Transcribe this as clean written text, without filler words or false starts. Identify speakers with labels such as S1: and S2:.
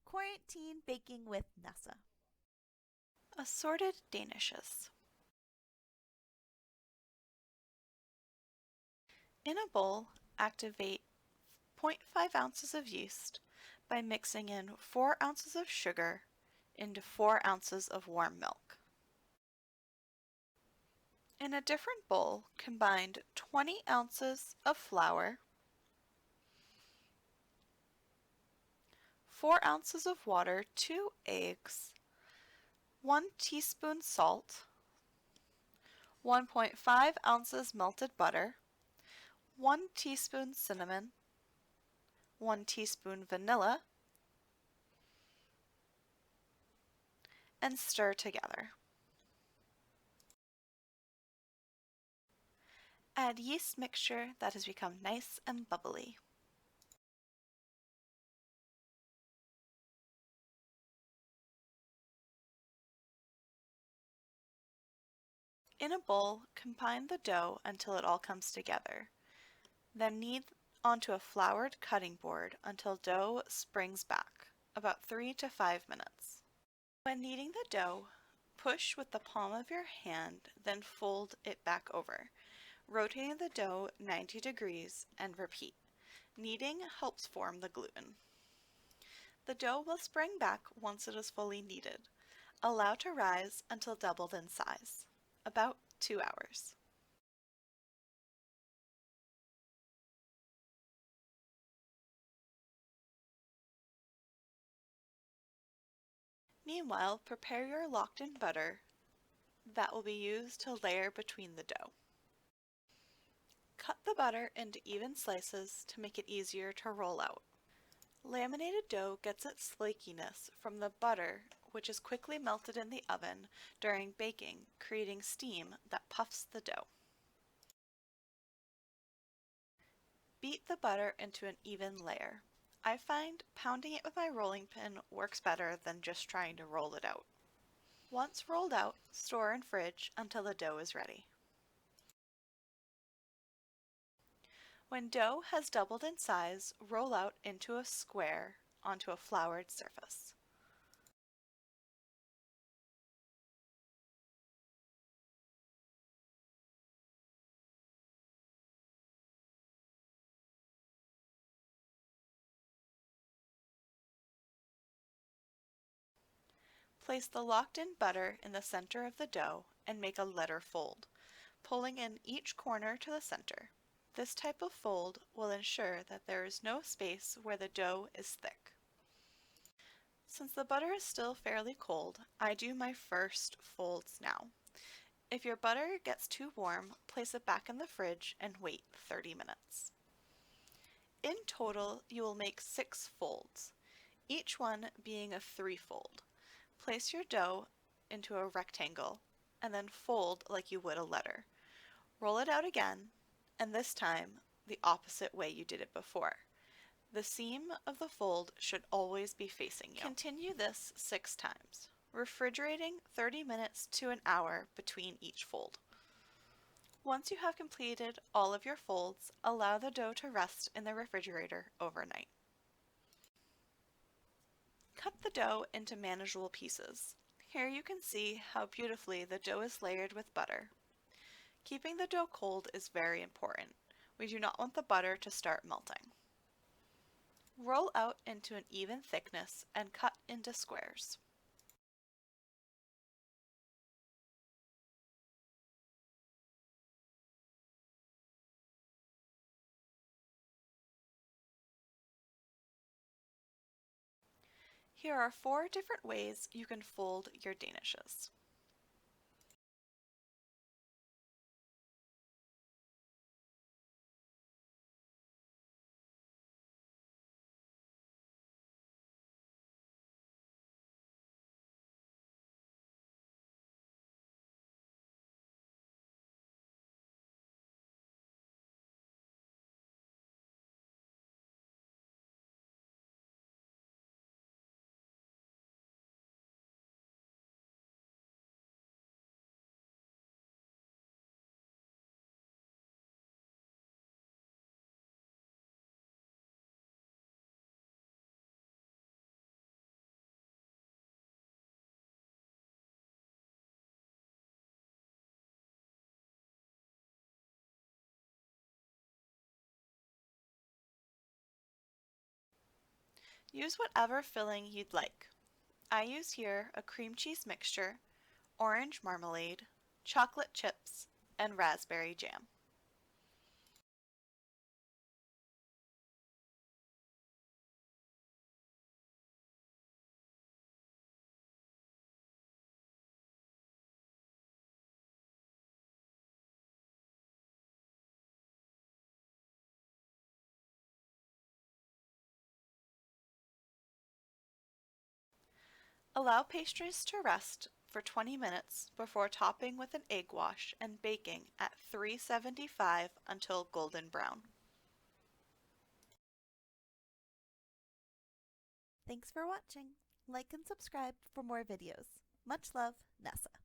S1: Quarantine Baking with Nessa.
S2: Assorted Danishes. In a bowl, activate 0.5 ounces of yeast by mixing in 4 ounces of sugar into 4 ounces of warm milk. In a different bowl, combine 20 ounces of flour, 4 ounces of water, 2 eggs, 1 teaspoon salt, 1.5 ounces melted butter, 1 teaspoon cinnamon, 1 teaspoon vanilla, and stir together. Add yeast mixture that has become nice and bubbly. In a bowl, combine the dough until it all comes together. Then knead onto a floured cutting board until dough springs back, about 3 to 5 minutes. When kneading the dough, push with the palm of your hand, then fold it back over, rotating the dough 90 degrees and repeat. Kneading helps form the gluten. The dough will spring back once it is fully kneaded. Allow to rise until doubled in size, about 2 hours. Meanwhile, prepare your locked-in butter that will be used to layer between the dough. Cut the butter into even slices to make it easier to roll out. Laminated dough gets its flakiness from the butter, which is quickly melted in the oven during baking, creating steam that puffs the dough. Beat the butter into an even layer. I find pounding it with my rolling pin works better than just trying to roll it out. Once rolled out, store in fridge until the dough is ready. When dough has doubled in size, roll out into a square onto a floured surface. Place the locked-in butter in the center of the dough and make a letter fold, pulling in each corner to the center. This type of fold will ensure that there is no space where the dough is thick. Since the butter is still fairly cold, I do my first folds now. If your butter gets too warm, place it back in the fridge and wait 30 minutes. In total, you will make 6 folds, each one being a 3-fold. Place your dough into a rectangle and then fold like you would a letter. Roll it out again, and this time the opposite way you did it before. The seam of the fold should always be facing you. Continue this 6 times, refrigerating 30 minutes to an hour between each fold. Once you have completed all of your folds, allow the dough to rest in the refrigerator overnight. Cut the dough into manageable pieces. Here you can see how beautifully the dough is layered with butter. Keeping the dough cold is very important. We do not want the butter to start melting. Roll out into an even thickness and cut into squares. Here are 4 different ways you can fold your danishes. Use whatever filling you'd like. I use here a cream cheese mixture, orange marmalade, chocolate chips, and raspberry jam. Allow pastries to rest for 20 minutes before topping with an egg wash and baking at 375 until golden brown.
S1: Thanks for watching. Like and subscribe for more videos. Much love, Nessa.